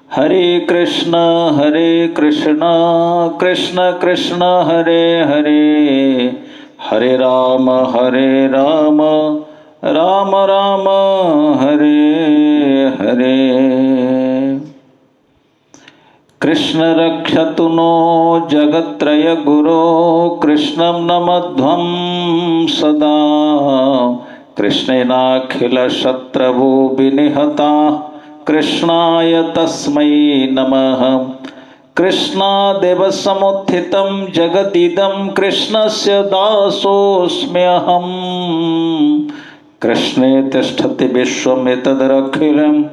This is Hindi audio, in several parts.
हरे कृष्ण कृष्ण कृष्ण हरे हरे, हरे राम राम राम हरे हरे। कृष्ण रक्षतु नो जगत्त्रय गुरो, कृष्णं नमध्वं सदा। कृष्णेनाखिल शत्रवो विनिहता, कृष्णाय तस्मै नमः। कृष्णादेव समुत्थितं जगदिदं, कृष्णस्य दासोऽस्म्यहम्। कृष्णे तिष्ठति विश्वमेतदखिलं,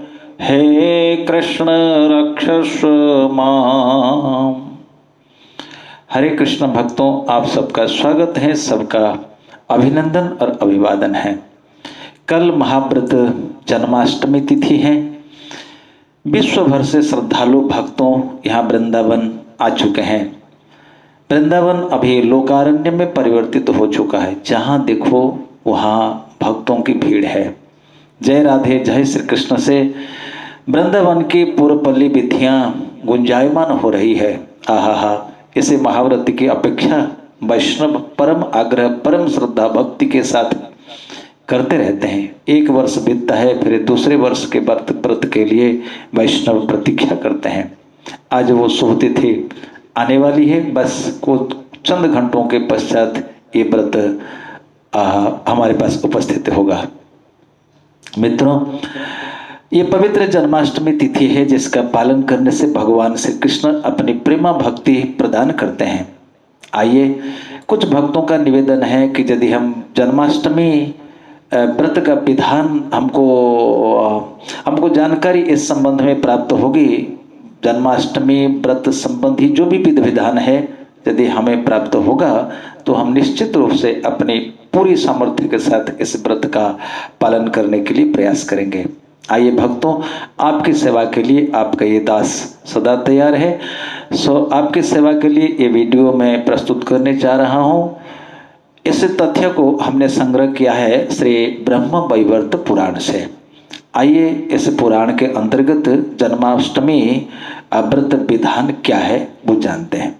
हे कृष्ण रक्षस्व माम्। हरे कृष्ण भक्तों, आप सबका स्वागत है, सबका अभिनंदन और अभिवादन है। कल महाव्रत जन्माष्टमी तिथि है। विश्व भर से श्रद्धालु भक्तों यहाँ वृंदावन आ चुके हैं। वृंदावन अभी लोकारण्य में परिवर्तित हो चुका है। जहाँ देखो वहाँ भक्तों की भीड़ है। जय राधे, जय श्री कृष्ण से वृंदावन की पूर्वपल्ली विधियां गुंजायमान हो रही है। आहा, इसे महाव्रत की अपेक्षा वैष्णव परम आग्रह, परम श्रद्धा भक्ति के साथ करते रहते हैं। एक वर्ष बीतता है, फिर दूसरे वर्ष के व्रत के लिए वैष्णव प्रतीक्षा करते हैं। आज वो शुभ तिथि आने वाली है। बस कुछ चंद घंटों के पश्चात ये व्रत हमारे पास उपस्थित होगा। मित्रों, ये पवित्र जन्माष्टमी तिथि है जिसका पालन करने से भगवान श्री कृष्ण अपनी प्रेमा भक्ति प्रदान करते हैं। आइए, कुछ भक्तों का निवेदन है कि यदि हम जन्माष्टमी व्रत का विधान हमको जानकारी इस संबंध में प्राप्त होगी। जन्माष्टमी व्रत संबंधी जो भी विधि विधान है यदि हमें प्राप्त होगा तो हम निश्चित रूप से अपनी पूरी सामर्थ्य के साथ इस व्रत का पालन करने के लिए प्रयास करेंगे। आइए भक्तों, आपकी सेवा के लिए आपका ये दास सदा तैयार है। आपकी सेवा के लिए ये वीडियो मैं प्रस्तुत करने जा रहा हूँ। इस तथ्य को हमने संग्रह किया है श्री ब्रह्म वैवर्त पुराण से। आइए, इस पुराण के अंतर्गत जन्माष्टमी व्रत विधान क्या है वो जानते हैं।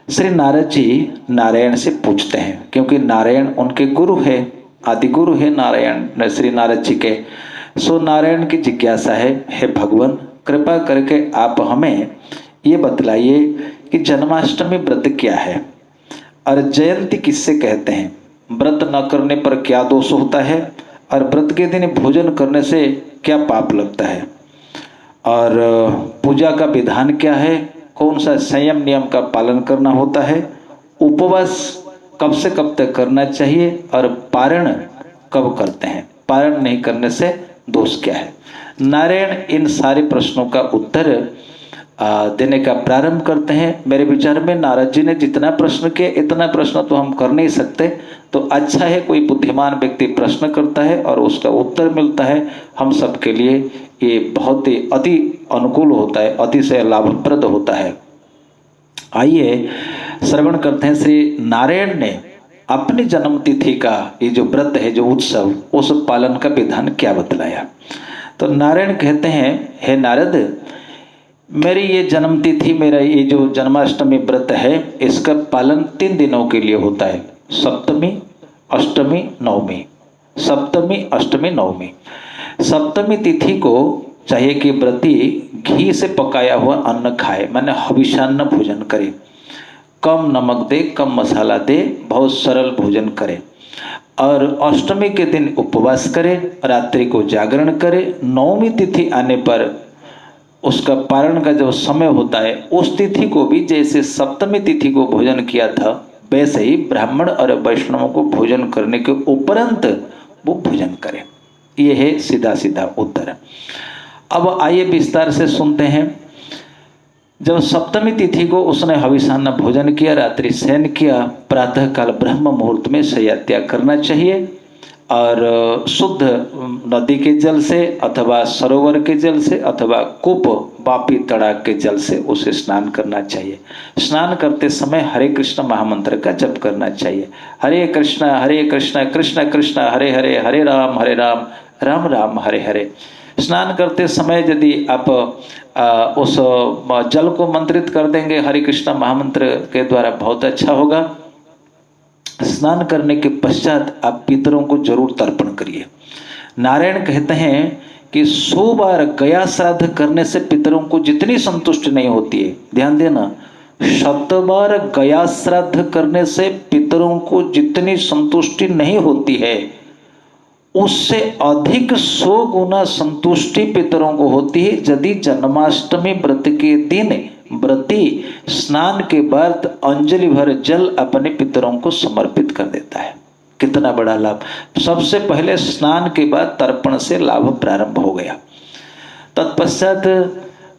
श्री नारद जी नारायण से पूछते हैं, क्योंकि नारायण उनके गुरु है, आदि गुरु है नारायण श्री नारद जी के। सो नारायण की जिज्ञासा है, हे भगवान, कृपा करके आप हमें ये बतलाइए कि जन्माष्टमी व्रत क्या है और जयंती किससे कहते हैं, व्रत न करने पर क्या दोष होता है और व्रत के दिन भोजन करने से क्या पाप लगता है, और पूजा का विधान क्या है, कौन सा संयम नियम का पालन करना होता है, उपवास कब से कब तक करना चाहिए और पारण कब करते हैं, पारण नहीं करने से दोष क्या है। नारायण इन सारे प्रश्नों का उत्तर देने का प्रारंभ करते हैं। मेरे विचार में नारद जी ने जितना प्रश्न किया, इतना प्रश्न तो हम कर नहीं सकते। तो अच्छा है कोई बुद्धिमान व्यक्ति प्रश्न करता है और उसका उत्तर मिलता है। हम सब के लिए ये बहुत ही अति अनुकूल होता है, अतिशय लाभप्रद होता है। आइए श्रवण करते हैं। श्री नारायण ने अपनी जन्म तिथि का ये जो व्रत है, जो उत्सव, उस पालन का विधान क्या बतलाया। तो नारायण कहते हैं, हे नारद, मेरी ये जन्म तिथि, मेरा ये जो जन्माष्टमी व्रत है, इसका पालन 3 दिनों के लिए होता है। सप्तमी, अष्टमी, नवमी। सप्तमी, अष्टमी, नवमी। सप्तमी तिथि को चाहिए कि व्रती घी से पकाया हुआ अन्न खाए, माने हविषान्न भोजन करे, कम नमक दे, कम मसाला दे, बहुत सरल भोजन करे। और अष्टमी के दिन उपवास करे, रात्रि को जागरण करे। नवमी तिथि आने पर उसका पारण का जो समय होता है, उस तिथि को भी जैसे सप्तमी तिथि को भोजन किया था वैसे ही ब्राह्मण और वैष्णवों को भोजन करने के उपरांत वो भोजन करें। ये है सीधा सीधा उत्तर। अब आइए विस्तार से सुनते हैं। जब सप्तमी तिथि को उसने हविषान्न भोजन किया, रात्रि शयन किया, प्रातः काल ब्रह्म मुहूर्त में शय्या त्याग करना चाहिए और शुद्ध नदी के जल से अथवा सरोवर के जल से अथवा कूप वापी तड़ाक के जल से उसे स्नान करना चाहिए। स्नान करते समय हरे कृष्ण महामंत्र का जप करना चाहिए। हरे कृष्ण कृष्ण कृष्ण हरे हरे, हरे राम राम राम हरे हरे। स्नान करते समय यदि आप उस जल को मंत्रित कर देंगे हरे कृष्ण महामंत्र के द्वारा, बहुत अच्छा होगा। स्नान करने के पश्चात आप पितरों को जरूर तर्पण करिए। नारायण कहते हैं कि 100 बार गया श्राद्ध करने से पितरों को जितनी संतुष्टि नहीं होती है, ध्यान देना, 100 बार गया श्राद्ध करने से पितरों को जितनी संतुष्टि नहीं होती है, उससे अधिक 100 गुना संतुष्टि पितरों को होती है यदि जन्माष्टमी व्रत के दिन व्रती स्नान के बाद अंजलि भर जल अपने पितरों को समर्पित कर देता है। कितना बड़ा लाभ! सबसे पहले स्नान के बाद तर्पण से लाभ प्रारंभ हो गया। तत्पश्चात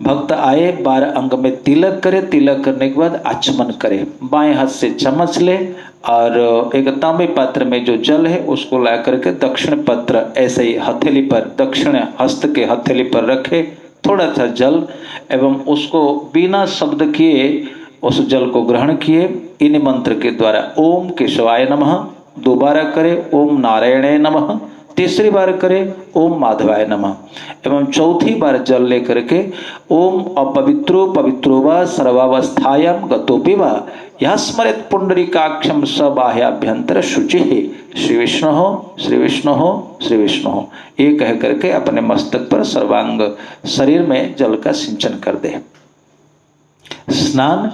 भक्त आए, 12 अंग में तिलक करे, तिलक करने के बाद आचमन करे, बाएं हाथ से चम्मच ले और एक तांबे पात्र में जो जल है उसको ला करके दक्षिण पत्र ऐसे ही हथेली पर, दक्षिण हस्त के हथेली पर रखे थोड़ा सा जल, एवं उसको बिना शब्द किए उस जल को ग्रहण किए। इन मंत्र के द्वारा ओम केशवाय नमः 2 बार करे, ओम नारायणाय नमः 3री बार करे, ओम माधवाय नमः, एवं 4थी बार जल लेकर के ओम अपवित्रो पवित्रो वा सर्वावस्थायां गतोपि वा यह स्मरेत पुंडरीकाक्षम स बाह्याभ्यंतर शुचिः श्री विष्णु हो श्री विष्णु हो श्री विष्णु हो, ये कह करके अपने मस्तक पर सर्वांग शरीर में जल का सिंचन कर दे। स्नान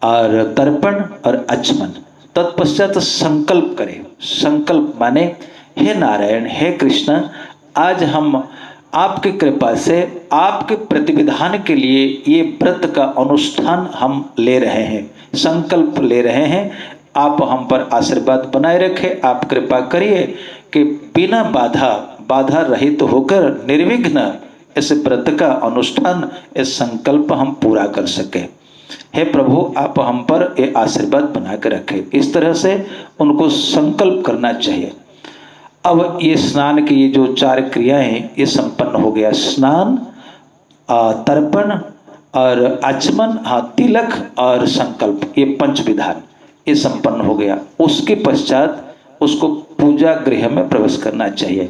और तर्पण और आचमन, तत्पश्चात संकल्प करे। संकल्प माने हे नारायण, हे कृष्ण, आज हम आपकी कृपा से आपके प्रतिविधान के लिए ये व्रत का अनुष्ठान हम ले रहे हैं, संकल्प ले रहे हैं। आप हम पर आशीर्वाद बनाए रखें, आप कृपा करिए कि बिना बाधा रहित होकर निर्विघ्न इस व्रत का अनुष्ठान, इस संकल्प हम पूरा कर सके। हे प्रभु, आप हम पर ये आशीर्वाद बना कर रखें। इस तरह से उनको संकल्प करना चाहिए। अब ये स्नान की ये जो 4 क्रियाएं ये संपन्न हो गया, स्नान, तर्पण और आचमन, तिलक और संकल्प, ये 5 विधान ये संपन्न हो गया। उसके पश्चात उसको पूजा गृह में प्रवेश करना चाहिए।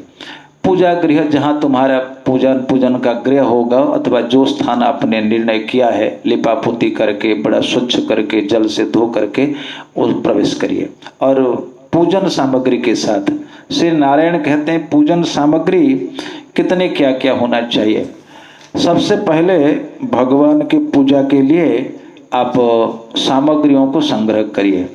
पूजा गृह जहाँ तुम्हारा पूजन का गृह होगा, अथवा जो स्थान आपने निर्णय किया है, लिपापोती करके बड़ा स्वच्छ करके जल से धो करके उस प्रवेश करिए। और पूजन सामग्री के साथ श्री नारायण कहते हैं पूजन सामग्री कितने क्या क्या होना चाहिए। सबसे पहले भगवान की पूजा के लिए आप सामग्रियों को संग्रह करिए।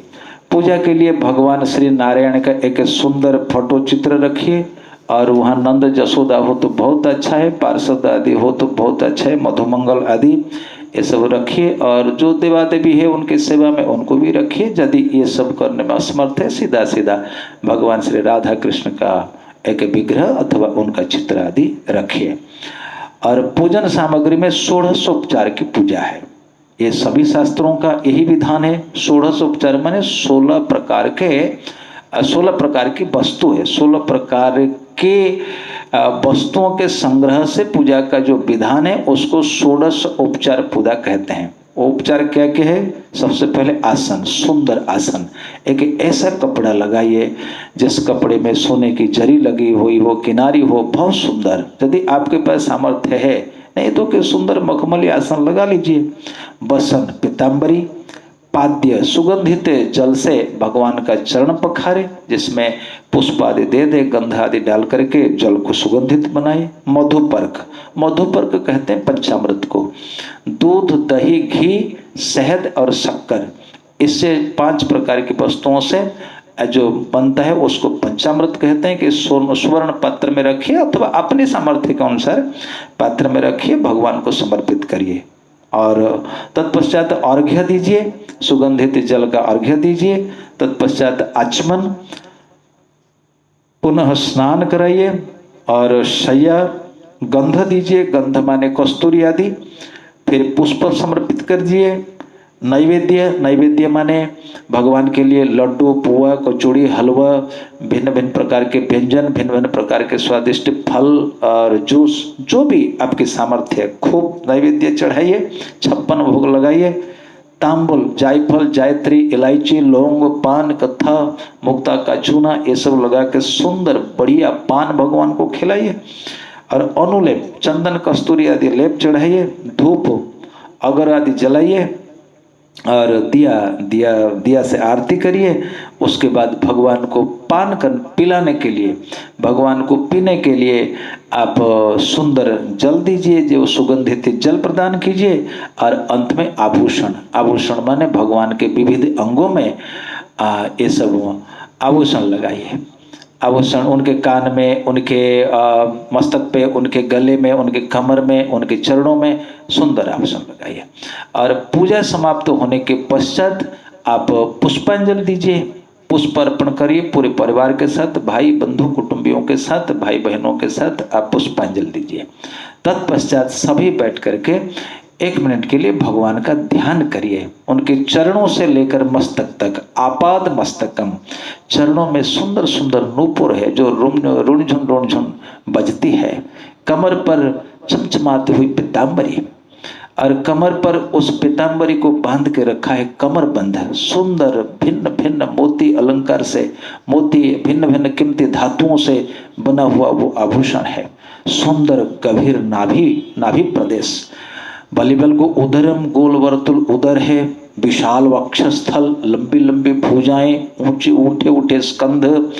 पूजा के लिए भगवान श्री नारायण का एक सुंदर फोटो चित्र रखिए, और वहाँ नंद जसोदा हो तो बहुत अच्छा है, पार्षद आदि हो तो बहुत अच्छा है, मधुमंगल आदि ये सब रखिए। और जो देवा देवी है उनकी सेवा में उनको भी रखिए। यदि ये सब करने में असमर्थ है, सीधा सीधा भगवान श्री राधा कृष्ण का एक विग्रह अथवा उनका चित्र आदि रखिए। और पूजन सामग्री में 16 की पूजा है। ये सभी शास्त्रों का यही विधान है। 16 माने 16 प्रकार की वस्तु है। 16 प्रकार के वस्तुओं के संग्रह से पूजा का जो विधान है उसको 16 पूजा कहते हैं। उपचार क्या क्या है? सबसे पहले आसन, सुंदर आसन। एक ऐसा कपड़ा लगाइए जिस कपड़े में सोने की जरी लगी हुई हो, किनारी हो, बहुत सुंदर। यदि आपके पास सामर्थ्य है, नहीं तो कि सुंदर मखमली आसन लगा लीजिए। बसन, पीताम्बरी, पाद्य सुगंधित जल से भगवान का चरण पखारे, जिसमें पुष्प आदि दे दे, गंध आदि डाल करके जल को सुगंधित बनाए। मधुपर्क, मधुपर्क कहते हैं पंचामृत को। दूध, दही, घी, शहद और शक्कर, इससे 5 प्रकार की वस्तुओं से जो बनता है उसको पंचामृत कहते हैं। कि स्वर्ण पात्र में रखिए अथवा अपने सामर्थ्य के अनुसार पात्र में रखिए, भगवान को समर्पित करिए। और तत्पश्चात अर्घ्य दीजिए, सुगंधित जल का अर्घ्य दीजिए। तत्पश्चात आचमन, पुनः स्नान कराइए और शय्या, गंध दीजिए, गंध माने कस्तूरी आदि। फिर पुष्प समर्पित कर दिए। नैवेद्य माने भगवान के लिए लड्डू, पुआ, कचौड़ी, हलवा, भिन्न भिन्न प्रकार के व्यंजन, भिन्न भिन्न प्रकार के स्वादिष्ट फल और जूस, जो भी आपकी सामर्थ्य है, खूब नैवेद्य चढ़ाइए। 56 भोग लगाइए। तांबुल, जायफल, जायत्री, इलायची, लौंग, पान, कत्था, मुक्ता का चूना, ये सब लगा के सुंदर बढ़िया पान भगवान को खिलाइए। और अनुलेप चंदन कस्तूरी आदि लेप चढ़ाइए, धूप अगर आदि जलाइए और दिया से आरती करिए। उसके बाद भगवान को पान कर पिलाने के लिए, भगवान को पीने के लिए आप सुंदर जल दीजिए, जो सुगंधित जल प्रदान कीजिए। और अंत में आभूषण, आभूषण माने भगवान के विविध अंगों में ये सब आभूषण लगाइए। आभूषण उनके कान में, उनके मस्तक पे, उनके गले में, उनके कमर में, उनके चरणों में सुंदर आभूषण लगाइए। और पूजा समाप्त होने के पश्चात आप पुष्पांजलि दीजिए, पुष्प अर्पण करिए पूरे परिवार के साथ, भाई बंधु कुटुंबियों के साथ, भाई बहनों के साथ आप पुष्पांजलि दीजिए। तत्पश्चात सभी बैठ करके 1 मिनट के लिए भगवान का ध्यान करिए। उनके चरणों से लेकर मस्तक तक, आपाद मस्तकम, चरणों में सुंदर सुंदर नूपुर है जो रुणझुन बजती है। कमर पर चमचमाती हुई पीताम्बरी, और कमर पर उस पीताम्बरी को बांध के रखा है कमरबंध, सुंदर भिन्न भिन्न मोती अलंकार से, मोती भिन्न भिन्न कीमती धातुओं से बना हुआ वो आभूषण है। सुंदर गंभीर नाभि प्रदेश, बलिबल को उदरम, गोल वर्तुल उदर है, विशाल वक्षस्थल, लंबी लंबी भुजाएं, ऊंचे ऊंचे स्कंध,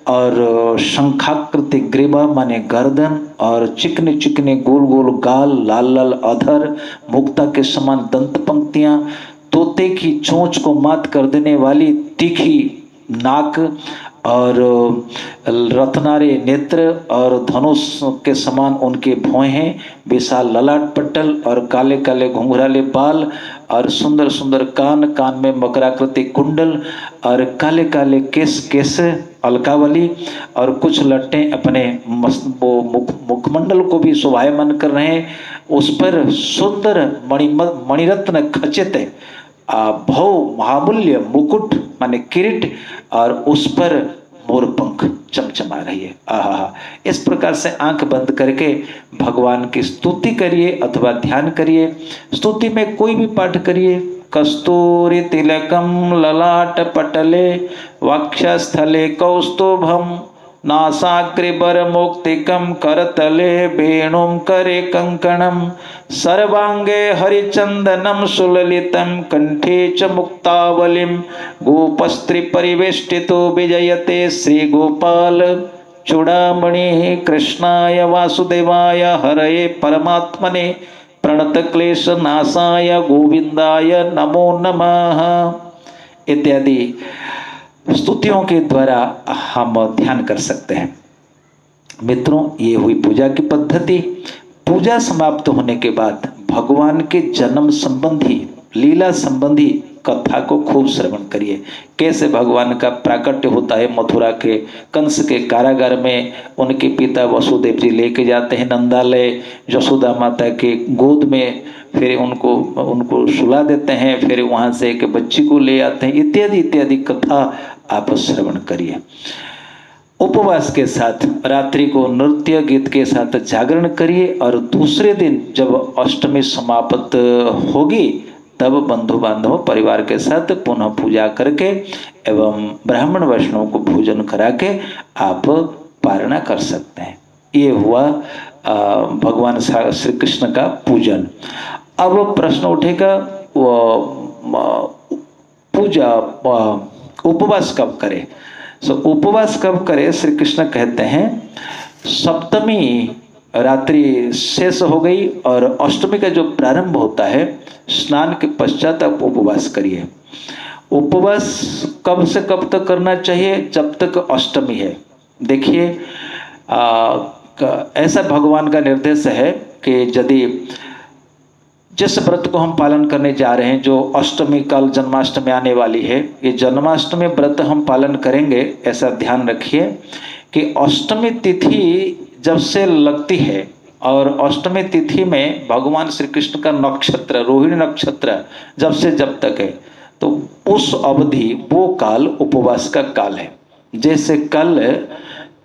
और शंखाकृति ग्रीवा माने गर्दन, और चिकने चिकने गोल गोल गाल, लाल लाल अधर, मुक्ता के समान दंत पंक्तियां, तोते की चोंच को मात कर देने वाली तीखी नाक, और रत्नारे नेत्र, और धनुष के समान उनके भौं हैं, विशाल ललाट पट्टल, और काले काले घुंघराले बाल, और सुंदर सुंदर कान, कान में मकराकृति कुंडल, और काले काले केस अलकावली, और कुछ लट्टें अपने मुखमंडल को भी शोभायमान कर रहे हैं। उस पर सुंदर मणिरत्न खचित भव महामूल्य मुकुट माने किरीट, और उस पर मोर पंख चमचमा रही है। आहा, इस प्रकार से आंख बंद करके भगवान की स्तुति करिए अथवा ध्यान करिए। स्तुति में कोई भी पाठ करिए। कस्तूरी तिलकम ललाट पटले वक्षस्थले कौस्तुभम नासाग्रिबर मुक्तिकम करतले वेणुम करे कंकणम सर्वांगे हरिचंदनम सुललितम कंठे च मुक्तावलिम गोपस्त्री परिवेष्टितो विजयते श्री गोपाल चूड़ामणि कृष्णाय वासुदेवाय हरये परमात्मने प्रणत क्लेश नाशाय गोविंदाय नमो नमः इत्यादि स्तुतियों के द्वारा हम ध्यान कर सकते हैं। मित्रों, ये हुई पूजा की पद्धति। पूजा समाप्त होने के बाद भगवान के जन्म संबंधी, लीला संबंधी कथा को खूब श्रवण करिए। कैसे भगवान का प्राकट्य होता है मथुरा के कंस के कारागार में, उनके पिता वसुदेव जी लेके जाते हैं नंदालय यशोदा माता के गोद में, फिर उनको सुला देते हैं, फिर वहां से एक बच्ची को ले आते हैं, इत्यादि इत्यादि कथा आप श्रवण करिए। उपवास के साथ रात्रि को नृत्य गीत के साथ जागरण करिए, और दूसरे दिन जब अष्टमी समाप्त होगी तब बंधु बांधव परिवार के साथ पुनः पूजा करके एवं ब्राह्मण वैष्णव को भोजन करा के आप पारणा कर सकते हैं। ये हुआ भगवान श्री कृष्ण का पूजन। अब प्रश्न उठेगा पूजा उपवास कब करें? उपवास कब करें? श्री कृष्ण कहते हैं सप्तमी रात्रि शेष हो गई और अष्टमी का जो प्रारंभ होता है स्नान के पश्चात आप उपवास करिए। उपवास कब से कब तक करना चाहिए? जब तक अष्टमी है। देखिए ऐसा भगवान का निर्देश है कि यदि जिस व्रत को हम पालन करने जा रहे हैं, जो अष्टमी कल जन्माष्टमी आने वाली है, ये जन्माष्टमी व्रत हम पालन करेंगे, ऐसा ध्यान रखिए कि अष्टमी तिथि जब से लगती है और अष्टमी तिथि में भगवान श्री कृष्ण का नक्षत्र रोहिणी नक्षत्र जब से जब तक है, तो उस अवधि वो काल उपवास का काल है। जैसे कल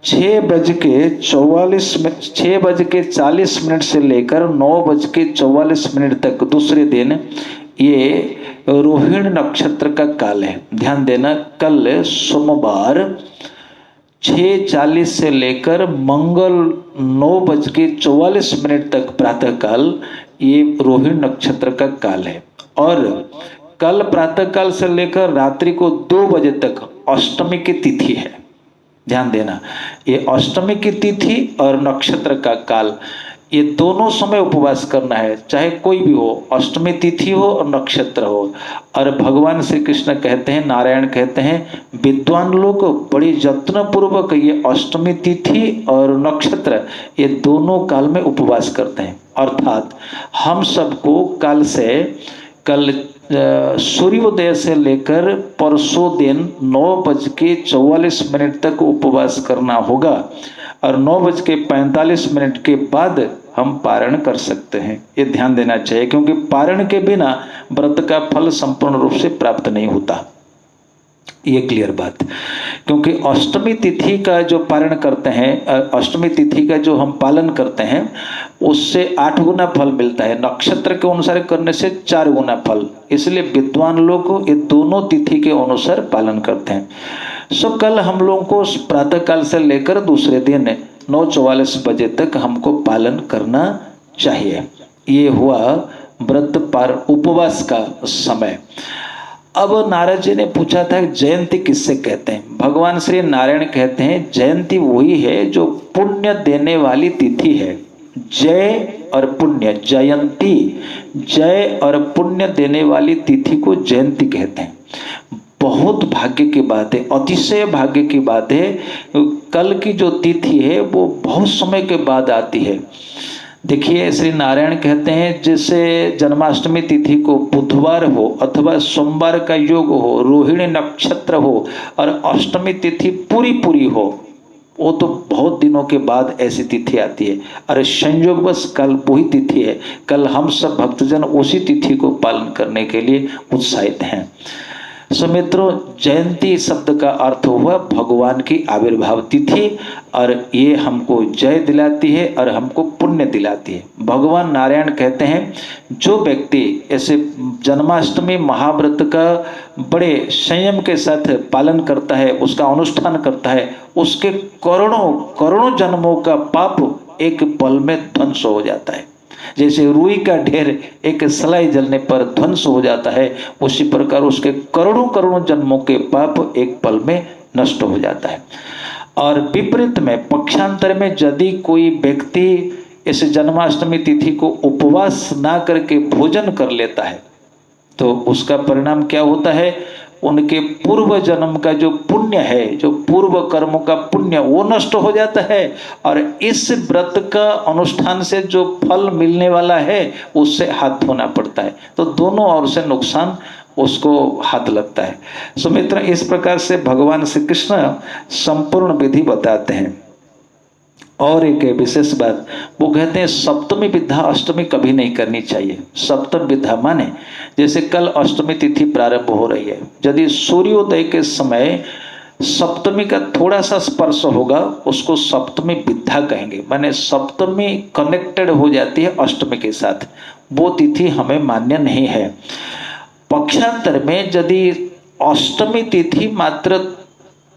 6:40 से लेकर 9:44 तक दूसरे दिन ये रोहिणी नक्षत्र का काल है। ध्यान देना, कल सोमवार 6:40 से लेकर मंगल 9:44 तक प्रातः काल ये रोहिणी नक्षत्र का काल है। और कल प्रातः काल से लेकर रात्रि को 2 बजे तक अष्टमी की तिथि है। ध्यान देना, ये अष्टमी की तिथि और नक्षत्र का काल, ये दोनों समय उपवास करना है, चाहे कोई भी हो, अष्टमी तिथि हो और नक्षत्र हो। और भगवान श्री कृष्ण कहते हैं, नारायण कहते हैं, विद्वान लोग बड़ी यत्न पूर्वक ये अष्टमी तिथि और नक्षत्र ये दोनों काल में उपवास करते हैं। अर्थात हम सबको कल सूर्योदय से लेकर परसों दिन 9:44 तक उपवास करना होगा और 9:45 के बाद हम पारण कर सकते हैं। ये ध्यान देना चाहिए, क्योंकि पारण के बिना व्रत का फल संपूर्ण रूप से प्राप्त नहीं होता। ये क्लियर बात, क्योंकि अष्टमी तिथि का जो पारण करते हैं, अष्टमी तिथि का जो हम पालन करते हैं, उससे 8 गुना फल मिलता है। नक्षत्र के अनुसार करने से 4 गुना फल। इसलिए विद्वान लोग ये दोनों तिथि के अनुसार पालन करते हैं। सो कल हम लोगों को प्रातः काल से लेकर दूसरे दिन 9:44 बजे तक हमको पालन करना चाहिए। ये हुआ व्रत पार उपवास का समय। अब नारद जी ने पूछा था जयंती किससे कहते हैं। भगवान श्री नारायण कहते हैं जयंती वही है जो पुण्य देने वाली तिथि है। जय और पुण्य, जयंती, जय और पुण्य देने वाली तिथि को जयंती कहते हैं। बहुत भाग्य की बात है, अतिशय भाग्य की बात है। कल की जो तिथि है वो बहुत समय के बाद आती है। देखिए, श्री नारायण कहते हैं जैसे जन्माष्टमी तिथि को बुधवार हो अथवा सोमवार का योग हो, रोहिणी नक्षत्र हो और अष्टमी तिथि पूरी हो, वो तो बहुत दिनों के बाद ऐसी तिथि आती है। अरे संयोगवश कल वही तिथि है। कल हम सब भक्तजन उसी तिथि को पालन करने के लिए उत्साहित हैं। सो मित्रों, जयंती शब्द का अर्थ हुआ भगवान की आविर्भाव तिथि, और ये हमको जय दिलाती है और हमको पुण्य दिलाती है। भगवान नारायण कहते हैं जो व्यक्ति ऐसे जन्माष्टमी महाव्रत का बड़े संयम के साथ पालन करता है, उसका अनुष्ठान करता है, उसके करोड़ों जन्मों का पाप एक पल में ध्वंस हो जाता है। जैसे रुई का ढेर एक सलाई जलने पर ध्वंस हो जाता है, उसी प्रकार उसके करोड़ों जन्मों के पाप एक पल में नष्ट हो जाता है। और विपरीत में, पक्षांतर में, यदि कोई व्यक्ति इस जन्माष्टमी तिथि को उपवास ना करके भोजन कर लेता है, तो उसका परिणाम क्या होता है? उनके पूर्व जन्म का जो पुण्य है, जो पूर्व कर्मों का पुण्य, वो नष्ट हो जाता है, और इस व्रत का अनुष्ठान से जो फल मिलने वाला है उससे हाथ धोना पड़ता है। तो दोनों ओर से नुकसान उसको हाथ लगता है। सो मित्र, इस प्रकार से भगवान श्री कृष्ण संपूर्ण विधि बताते हैं। और एक विशेष बात, वो कहते हैं सप्तमी विद्या अष्टमी कभी नहीं करनी चाहिए। सप्तम विद्या माने जैसे कल अष्टमी तिथि प्रारंभ हो रही है, यदि सूर्योदय के समय सप्तमी का थोड़ा सा स्पर्श होगा उसको सप्तमी विद्या कहेंगे। माने सप्तमी कनेक्टेड हो जाती है अष्टमी के साथ, वो तिथि हमें मान्य नहीं है। पक्षांतर में यदि अष्टमी तिथि मात्र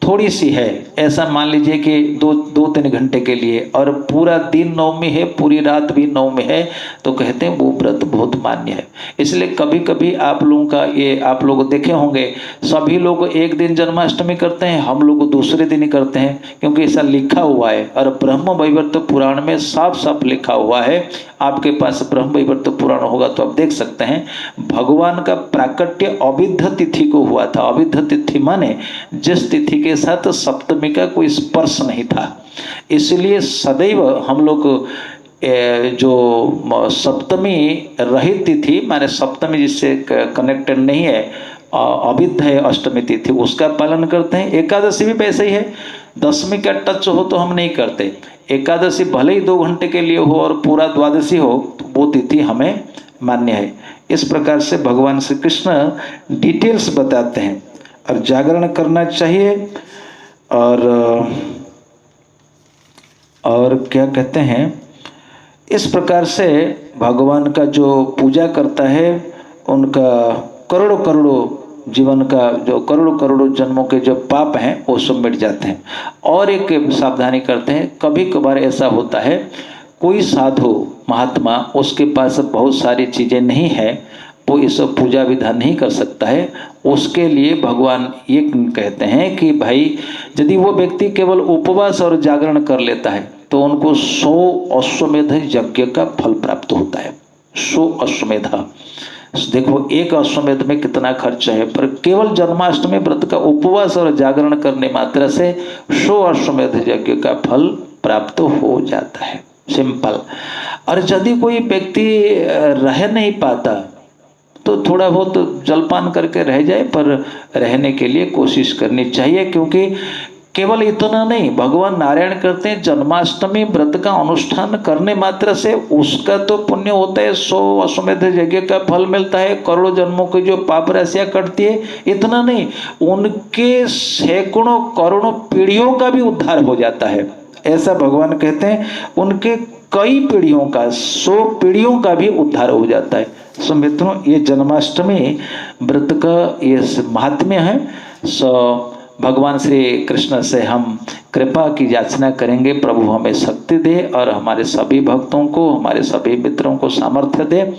थोड़ी सी है, ऐसा मान लीजिए कि 2-3 घंटे के लिए, और पूरा दिन नवमी है, पूरी रात भी नवमी है, तो कहते हैं वो व्रत बहुत मान्य है। इसलिए कभी कभी आप लोगों का ये, आप लोग देखे होंगे, सभी लोग एक दिन जन्माष्टमी करते हैं, हम लोग दूसरे दिन ही करते हैं, क्योंकि ऐसा लिखा हुआ है। और ब्रह्म वैवर्त पुराण में साफ साफ लिखा हुआ है। आपके पास ब्रह्म वैवर्त पुराण होगा तो आप देख सकते हैं, भगवान का प्राकट्य अविद्ध तिथि को हुआ था। अविद्ध तिथि माने जिस तिथि के साथ सप्तमी का कोई स्पर्श नहीं था। इसलिए सदैव हम लोग जो सप्तमी रहित तिथि, माने सप्तमी जिससे कनेक्टेड नहीं है, अविद्ध है अष्टमी तिथि, उसका पालन करते हैं। एकादशी भी वैसे ही है, दशमी का टच हो तो हम नहीं करते। एकादशी भले ही 2 घंटे के लिए हो और पूरा द्वादशी हो, तो वो तिथि हमें मान्य है। इस प्रकार से भगवान श्री कृष्ण डिटेल्स बताते हैं, और जागरण करना चाहिए। और क्या कहते हैं, इस प्रकार से भगवान का जो पूजा करता है, उनका करोड़ों जीवन का जो करोड़ों करोड़ों जन्मों के जो पाप हैं वो सब मिट जाते हैं। और एक सावधानी करते हैं, कभी कभार ऐसा होता है कोई साधु महात्मा उसके पास बहुत सारी चीज़ें नहीं है, वो ये सब पूजा विधान नहीं कर सकता है, उसके लिए भगवान ये कहते हैं कि भाई यदि वो व्यक्ति केवल उपवास और जागरण कर लेता है तो उनको 100 अश्वमेध यज्ञ का फल प्राप्त होता है। 100 अश्वमेध, देखो एक अश्वमेध में कितना खर्च है, पर केवल जन्माष्टमी व्रत का उपवास और जागरण करने मात्र से 100 अश्वमेध यज्ञ का फल प्राप्त हो जाता है। सिंपल। और यदि कोई व्यक्ति रह नहीं पाता तो थोड़ा बहुत जलपान करके रह जाए, पर रहने के लिए कोशिश करनी चाहिए, क्योंकि केवल इतना नहीं, भगवान नारायण करते हैं जन्माष्टमी व्रत का अनुष्ठान करने मात्र से उसका तो पुण्य होता है, 100 अश्वमेध यज्ञ का फल मिलता है, करोड़ों जन्मों की जो पाप राशियां कटती है। इतना नहीं, उनके सैकड़ों करोड़ों पीढ़ियों का भी उद्धार हो जाता है, ऐसा भगवान कहते हैं। उनके कई पीढ़ियों का, 100 पीढ़ियों का भी उद्धार हो जाता है। सो मित्रों, ये जन्माष्टमी व्रत का ये महात्म्य है। सो भगवान श्री कृष्ण से हम कृपा की याचना करेंगे, प्रभु हमें शक्ति दे और हमारे सभी भक्तों को, हमारे सभी मित्रों को सामर्थ्य दे।